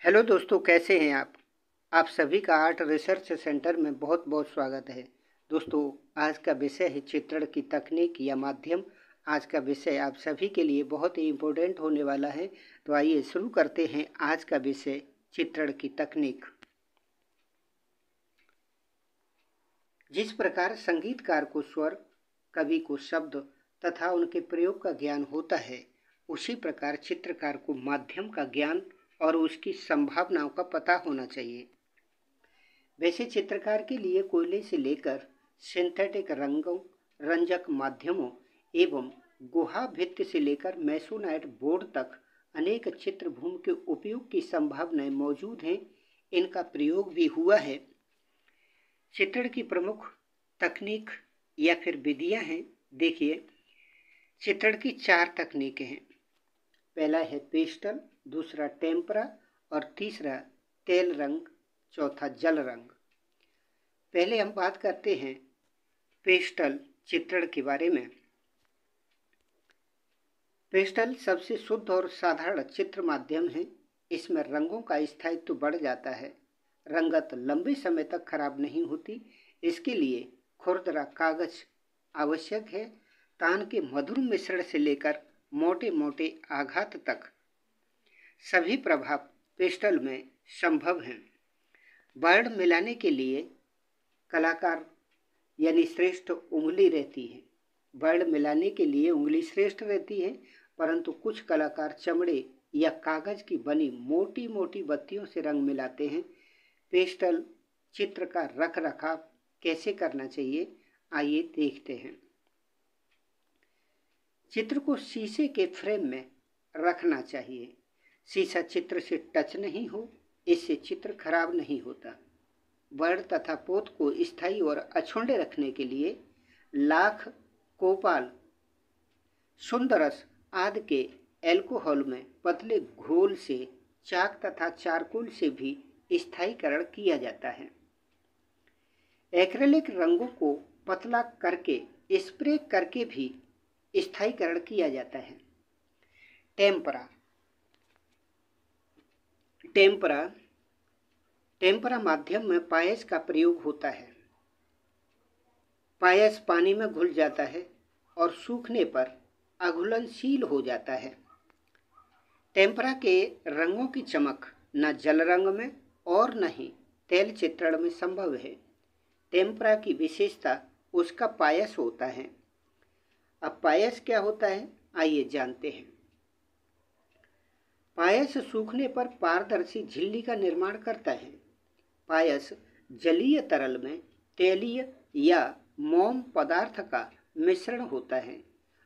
Hello दोस्तों, कैसे हैं आप सभी का आर्ट रिसर्च सेंटर में बहुत बहुत स्वागत है। दोस्तों, आज का विषय है चित्रण की तकनीक या माध्यम। आज का विषय आप सभी के लिए बहुत ही इम्पोर्टेंट होने वाला है। तो आइए शुरू करते हैं आज का विषय, चित्रण की तकनीक। जिस प्रकार संगीतकार को स्वर, कवि को शब्द तथा उनके प्रयोग का ज्ञान होता है, उसी प्रकार चित्रकार को माध्यम का ज्ञान और उसकी संभावनाओं का पता होना चाहिए। वैसे चित्रकार के लिए कोयले से लेकर सिंथेटिक रंगों, रंजक माध्यमों एवं गुहा भित्ति से लेकर मैसोनाइट बोर्ड तक अनेक चित्रभूमि के उपयोग की संभावनाएं मौजूद हैं। इनका प्रयोग भी हुआ है। चित्रण की प्रमुख तकनीक या फिर विधियां हैं। देखिए, चित्रण की 4 तकनीकें हैं। पहला है पेस्टल, दूसरा टेम्परा और तीसरा तेल रंग, चौथा जल रंग। पहले हम बात करते हैं पेस्टल चित्रण के बारे में। पेस्टल सबसे शुद्ध और साधारण चित्र माध्यम है। इसमें रंगों का स्थायित्व बढ़ जाता है। रंगत लंबे समय तक खराब नहीं होती। इसके लिए खुरदरा कागज आवश्यक है। तान के मधुर मिश्रण से लेकर मोटे मोटे आघात तक सभी प्रभाव पेस्टल में संभव हैं। वर्ण मिलाने के लिए कलाकार यानी श्रेष्ठ उंगली रहती है। वर्ण मिलाने के लिए उंगली श्रेष्ठ रहती है, परंतु कुछ कलाकार चमड़े या कागज की बनी मोटी मोटी बत्तियों से रंग मिलाते हैं। पेस्टल चित्र का रख रखाव कैसे करना चाहिए, आइए देखते हैं। चित्र को शीशे के फ्रेम में रखना चाहिए। शीशा चित्र से टच नहीं हो, इससे चित्र खराब नहीं होता। वर्ण तथा पोत को स्थायी और अछूते रखने के लिए लाख, कोपाल, सुंदरस आदि के एल्कोहल में पतले घोल से चाक तथा चारकोल से भी स्थायीकरण किया जाता है। एक्रेलिक रंगों को पतला करके स्प्रे करके भी स्थायीकरण किया जाता है। टेम्परा टेम्परा टेम्परा माध्यम में पायस का प्रयोग होता है। पायस पानी में घुल जाता है और सूखने पर अघुलनशील हो जाता है। टेम्परा के रंगों की चमक न जल रंग में और न ही तेल चित्रण में संभव है। टेम्परा की विशेषता उसका पायस होता है। अब पायस क्या होता है, आइए जानते हैं। पायस सूखने पर पारदर्शी झिल्ली का निर्माण करता है। पायस जलीय तरल में तेलीय या मोम पदार्थ का मिश्रण होता है।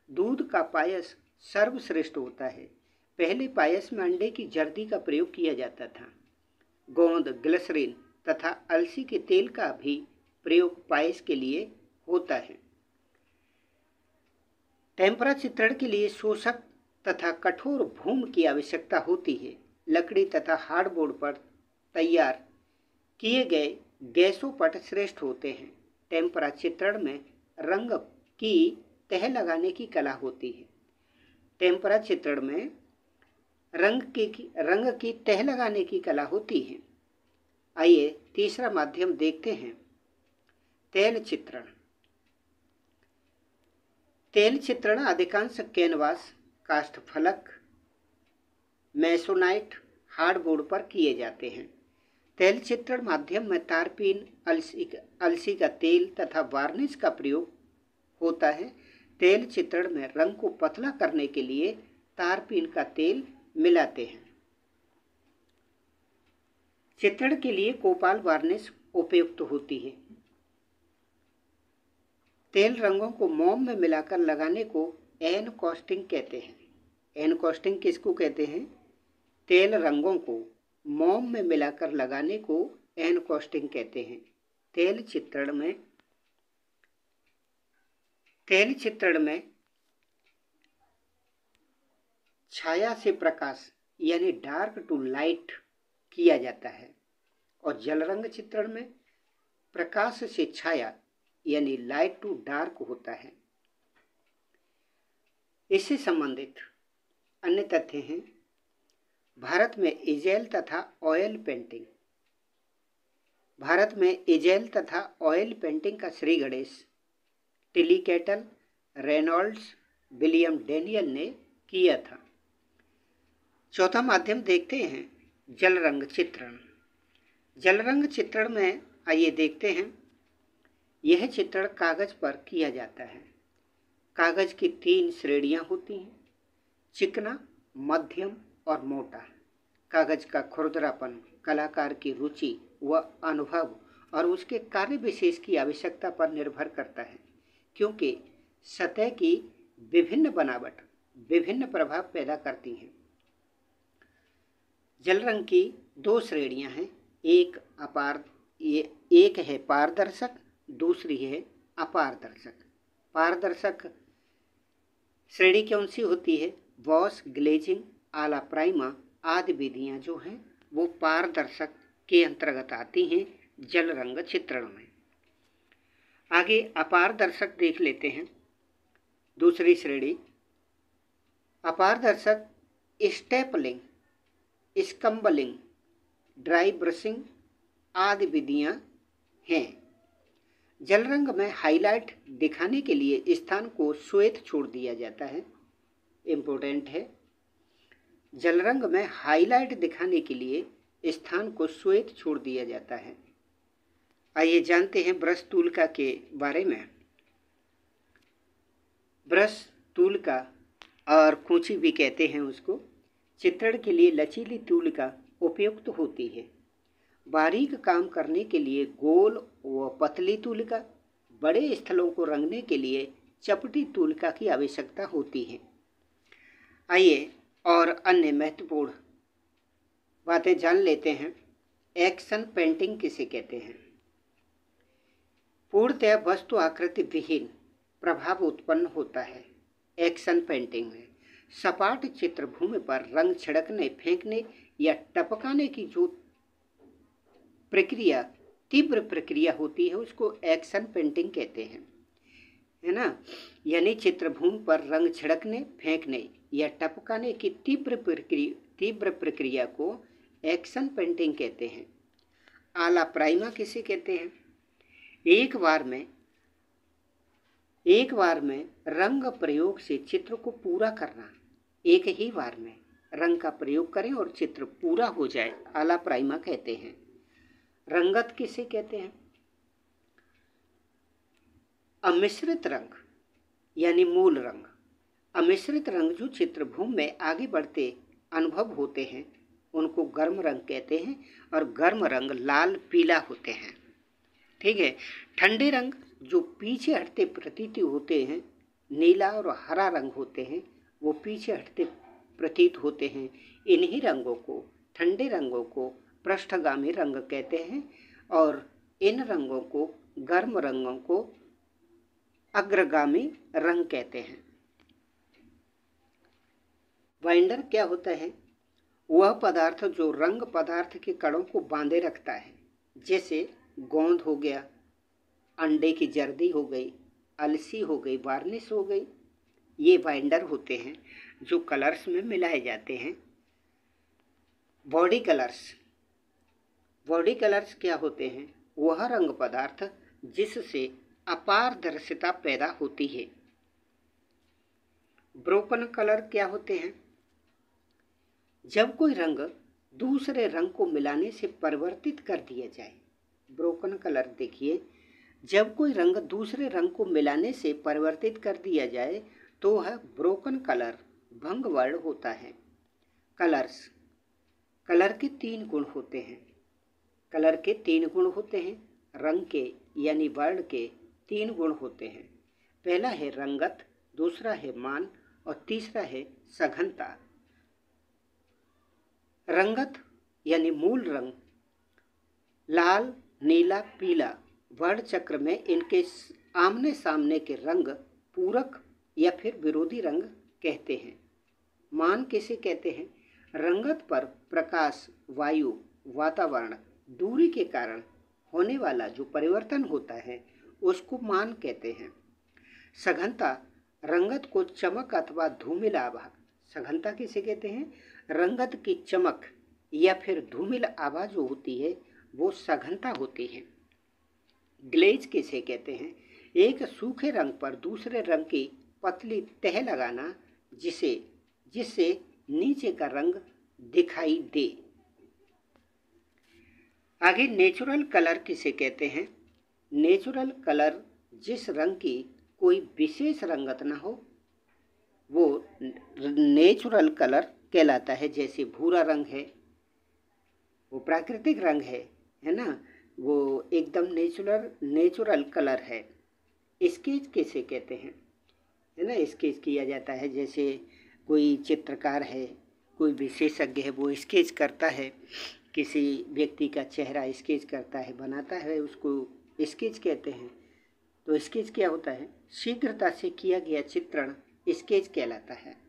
दूध का पायस सर्वश्रेष्ठ होता है। पहले पायस में अंडे की जर्दी का प्रयोग किया जाता था। गोंद, ग्लिसरीन तथा अलसी के तेल का भी प्रयोग पायस के लिए होता है। टेम्परा चित्रण के लिए शोषक तथा कठोर भूमि की आवश्यकता होती है। लकड़ी तथा हार्डबोर्ड पर तैयार किए गए गैसोपट श्रेष्ठ होते हैं। टेम्परा चित्रण में रंग की तह लगाने की कला होती है। टेम्परा चित्रण में रंग की तह लगाने की कला होती है। आइए तीसरा माध्यम देखते हैं, तेल चित्रण। तेल चित्रण अधिकांश कैनवास, काष्ठफलक, मैसोनाइट, हार्डबोर्ड पर किए जाते हैं। तेल चित्रण माध्यम में तारपीन, अलसी का तेल तथा वार्निश का प्रयोग होता है। तेल चित्रण में रंग को पतला करने के लिए तारपीन का तेल मिलाते हैं। चित्रण के लिए कोपाल वार्निश उपयुक्त होती है। तेल रंगों को मोम में मिलाकर लगाने को एनकॉस्टिंग कहते हैं। एनकॉस्टिंग किसको कहते हैं? तेल रंगों को मोम में मिलाकर लगाने को एनकॉस्टिंग कहते हैं। तेल चित्रण में छाया से प्रकाश यानी डार्क टू लाइट किया जाता है और जल रंग चित्रण में प्रकाश से छाया यानी लाइट टू डार्क होता है। इससे संबंधित अन्य तथ्य हैं। भारत में इजेल तथा ऑयल पेंटिंग। भारत में इजेल तथा ऑयल पेंटिंग का Shri Ganesh Tilly Kettle, Reynolds, William Daniell ने किया था। चौथा माध्यम देखते हैं जल रंग चित्रण। जल रंग चित्रण में आइए देखते हैं। यह चित्रण कागज पर किया जाता है। कागज की 3 श्रेणियां होती हैं, चिकना, मध्यम और मोटा। कागज का खुरदरापन कलाकार की रुचि व अनुभव और उसके कार्य विशेष की आवश्यकता पर निर्भर करता है, क्योंकि सतह की विभिन्न बनावट विभिन्न प्रभाव पैदा करती हैं। जल रंग की 2 श्रेणियां हैं, एक है पारदर्शक, दूसरी है अपारदर्शक। पारदर्शक श्रेणी कौन सी होती है? वॉश, ग्लेजिंग, आला प्राइमा आदि विधियां जो हैं वो पारदर्शक के अंतर्गत आती हैं जल रंग चित्रण में। आगे अपारदर्शक देख लेते हैं। दूसरी श्रेणी अपारदर्शक स्टेपलिंग, स्कम्बलिंग, ड्राई ब्रशिंग आदि विधियां हैं। जल रंग में हाईलाइट दिखाने के लिए स्थान को श्वेत छोड़ दिया जाता है। इम्पोर्टेंट है, जल रंग में हाईलाइट दिखाने के लिए स्थान को श्वेत छोड़ दिया जाता है। आइए जानते हैं ब्रश तूलिका के बारे में। ब्रश तूलिका और कूंची भी कहते हैं उसको, चित्रण के लिए लचीली तूलिका उपयुक्त होती है। बारीक काम करने के लिए गोल व पतली तूलिका, बड़े स्थलों को रंगने के लिए चपटी तूलिका की आवश्यकता होती है। आइए और अन्य महत्वपूर्ण बातें जान लेते हैं। एक्शन पेंटिंग किसे कहते हैं? पूर्णतः वस्तु आकृति विहीन प्रभाव उत्पन्न होता है। एक्शन पेंटिंग में सपाट चित्रभूमि पर रंग छिड़कने, फेंकने या टपकाने की जो प्रक्रिया, तीव्र प्रक्रिया होती है उसको एक्शन पेंटिंग कहते हैं, है ना। यानी चित्रभूमि पर रंग छिड़कने, फेंकने या टपकाने की तीव्र प्रक्रिया को एक्शन पेंटिंग कहते हैं। आला प्राइमा किसे कहते हैं? एक बार में रंग प्रयोग से चित्र को पूरा करना। एक ही बार में रंग का प्रयोग करें और चित्र पूरा हो जाए, आला प्राइमा कहते हैं। रंगत किसे कहते हैं? अमिश्रित रंग यानी मूल रंग। अमिश्रित रंग जो चित्रभूमि में आगे बढ़ते अनुभव होते हैं उनको गर्म रंग कहते हैं, और गर्म रंग लाल पीला होते हैं। ठीक है। ठंडे रंग जो पीछे हटते प्रतीत होते हैं, नीला और हरा रंग होते हैं, वो पीछे हटते प्रतीत होते हैं। इन्हीं रंगों को, ठंडे रंगों को पृष्ठगामी रंग कहते हैं, और इन रंगों को, गर्म रंगों को अग्रगामी रंग कहते हैं। बाइंडर क्या होता है? वह पदार्थ जो रंग पदार्थ के कणों को बांधे रखता है, जैसे गोंद हो गया, अंडे की जर्दी हो गई, अलसी हो गई, वार्निश हो गई। ये बाइंडर होते हैं जो कलर्स में मिलाए जाते हैं। बॉडी कलर्स क्या होते हैं? वह रंग पदार्थ जिससे अपारदर्शिता पैदा होती है। ब्रोकन कलर क्या होते हैं? जब कोई रंग दूसरे रंग को मिलाने से परिवर्तित कर दिया जाए। ब्रोकन कलर देखिए, जब कोई रंग दूसरे रंग को मिलाने से परिवर्तित कर दिया जाए तो वह ब्रोकन कलर भंग वर्ण होता है। कलर के 3 गुण होते हैं। कलर के 3 गुण होते हैं। रंग के यानी वर्ण के 3 गुण होते हैं। पहला है रंगत, दूसरा है मान और तीसरा है सघनता। रंगत यानी मूल रंग लाल, नीला, पीला वर्ण चक्र में इनके आमने सामने के रंग पूरक या फिर विरोधी रंग कहते हैं। मान किसे कहते हैं? रंगत पर प्रकाश, वायु, वातावरण, दूरी के कारण होने वाला जो परिवर्तन होता है उसको मान कहते हैं। सघनता रंगत को चमक अथवा धूमिल आभा। सघनता किसे कहते हैं? रंगत की चमक या फिर धूमिल आवाज जो होती है वो सघनता होती है। ग्लेज किसे कहते हैं? एक सूखे रंग पर दूसरे रंग की पतली तह लगाना जिससे नीचे का रंग दिखाई दे। आगे नेचुरल कलर किसे कहते हैं? नेचुरल कलर जिस रंग की कोई विशेष रंगत ना हो वो नेचुरल कलर कहलाता है। जैसे भूरा रंग है वो प्राकृतिक रंग है ना, वो एकदम नेचुरल कलर है। स्केच किसे कहते हैं? है ना, स्केच किया जाता है। जैसे कोई चित्रकार है, कोई विशेषज्ञ है, वो स्केच करता है, किसी व्यक्ति का चेहरा स्केच करता है, बनाता है, उसको स्केच कहते हैं। तो स्केच क्या होता है? शीघ्रता से किया गया चित्रण स्केच कहलाता है।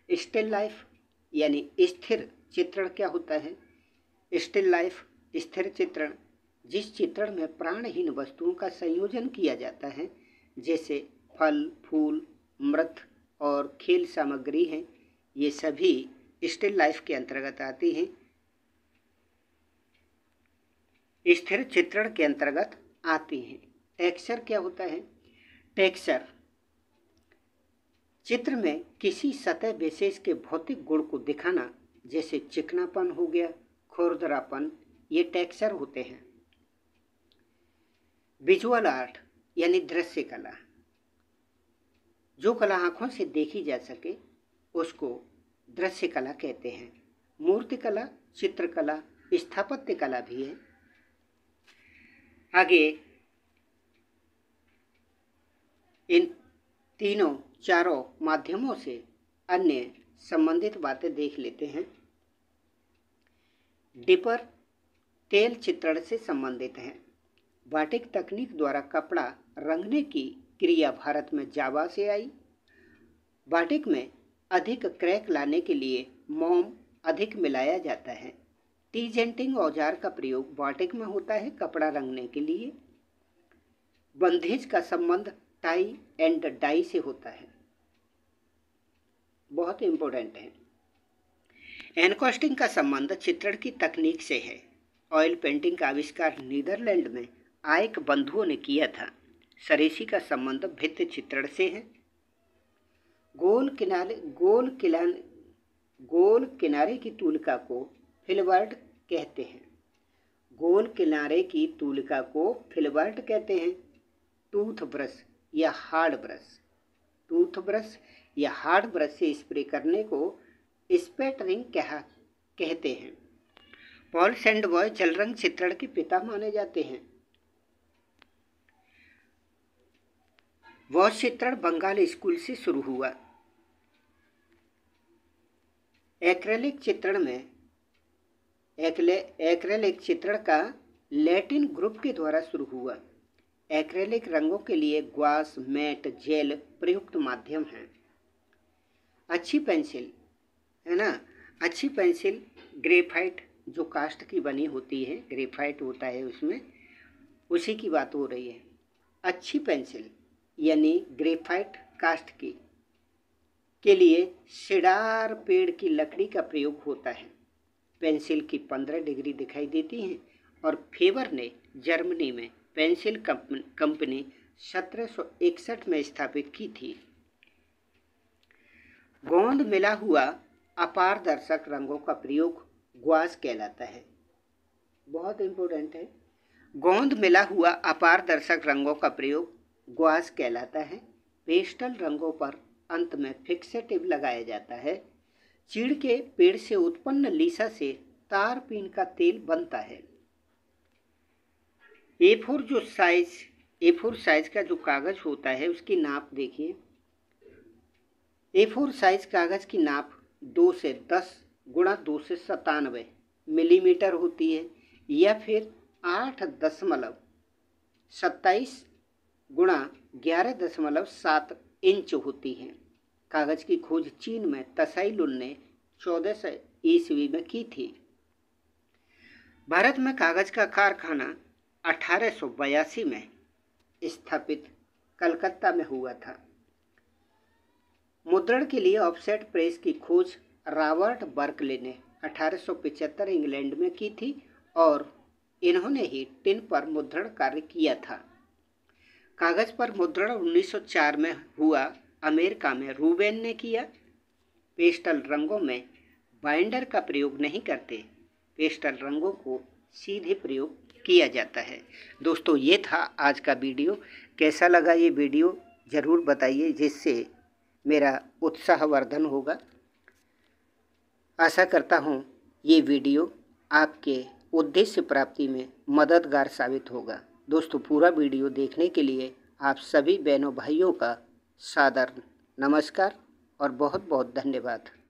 स्टिल लाइफ यानी स्थिर चित्रण क्या होता है? स्टिल लाइफ स्थिर चित्रण जिस चित्रण में प्राणहीन वस्तुओं का संयोजन किया जाता है, जैसे फल, फूल, मृत और खेल सामग्री हैं, ये सभी स्टिल लाइफ के अंतर्गत आती हैं, स्थिर चित्रण के अंतर्गत आती हैं। टेक्सचर क्या होता है? टेक्सचर चित्र में किसी सतह विशेष के भौतिक गुण को दिखाना, जैसे चिकनापन हो गया, खुरदरापन, ये टेक्सचर होते हैं। विजुअल आर्ट यानी दृश्य कला, जो कला आंखों से देखी जा सके उसको दृश्य कला कहते हैं। मूर्ति कला, चित्रकला, स्थापत्य कला भी है। आगे इन तीनों चारों माध्यमों से अन्य संबंधित बातें देख लेते हैं। डिपर तेल चित्रण से संबंधित है। बाटिक तकनीक द्वारा कपड़ा रंगने की क्रिया भारत में जावा से आई। बाटिक में अधिक क्रैक लाने के लिए मोम अधिक मिलाया जाता है। टीजेंटिंग औजार का प्रयोग बाटिक में होता है कपड़ा रंगने के लिए। बंधेज का संबंध टाई एंड डाई से होता है, बहुत इंपॉर्टेंट है। एनकोस्टिंग का संबंध चित्रण की तकनीक से है। ऑयल पेंटिंग का आविष्कार नीदरलैंड में आयक बंधुओं ने किया था। सरेसी का संबंध भित्ति चित्रण से है। गोल किनारे की तूलिका को फिलबर्ट कहते हैं। गोल किनारे की तूलिका को फिलबर्ट कहते हैं। टूथब्रश या हार्ड ब्रश से स्प्रे करने को स्पैटरिंग कहते हैं। पॉल सैंडबॉय जल रंग चित्रण के पिता माने जाते हैं। वॉश चित्रण बंगाल स्कूल से शुरू हुआ। एक्रेलिक चित्रण का लैटिन ग्रुप के द्वारा शुरू हुआ। एक्रेलिक रंगों के लिए ग्वास, मैट, जेल प्रयुक्त माध्यम हैं। अच्छी पेंसिल है ना, अच्छी पेंसिल ग्रेफाइट जो कास्ट की बनी होती है, ग्रेफाइट होता है उसमें, उसी की बात हो रही है। अच्छी पेंसिल यानी ग्रेफाइट कास्ट की के लिए सिडार पेड़ की लकड़ी का प्रयोग होता है। पेंसिल की 15 डिग्री दिखाई देती हैं और फेबर ने जर्मनी में पेंसिल कंपनी 1761 में स्थापित की थी। गोंद मिला हुआ अपारदर्शक रंगों का प्रयोग ग्वास कहलाता है, बहुत इंपॉर्टेंट है। गोंद मिला हुआ अपारदर्शक रंगों का प्रयोग ग्वास कहलाता है। पेस्टल रंगों पर अंत में फिक्सेटिव लगाया जाता है। चीड़ के पेड़ से उत्पन्न लीसा से तारपीन का तेल बनता है। A4 साइज का जो कागज होता है उसकी नाप देखिए। A4 साइज कागज की नाप 2 से 10 गुणा 2 से 97 मिलीमीटर होती है, या फिर 8.27 गुणा 11.7 इंच होती है। कागज की खोज चीन में तसाई लुन ने 1400 ईस्वी में की थी। भारत में कागज का कारखाना 1882 में स्थापित कलकत्ता में हुआ था। मुद्रण के लिए ऑफसेट प्रेस की खोज रॉबर्ट बर्कले ने 1875 इंग्लैंड में की थी और इन्होंने ही टिन पर मुद्रण कार्य किया था। कागज पर मुद्रण 1904 में हुआ अमेरिका में रूबेन ने किया। पेस्टल रंगों में बाइंडर का प्रयोग नहीं करते, पेस्टल रंगों को सीधे प्रयोग किया जाता है। दोस्तों, ये था आज का वीडियो। कैसा लगा ये वीडियो ज़रूर बताइए, जिससे मेरा उत्साहवर्धन होगा। आशा करता हूँ ये वीडियो आपके उद्देश्य प्राप्ति में मददगार साबित होगा। दोस्तों, पूरा वीडियो देखने के लिए आप सभी बहनों भाइयों का सादर नमस्कार और बहुत बहुत धन्यवाद।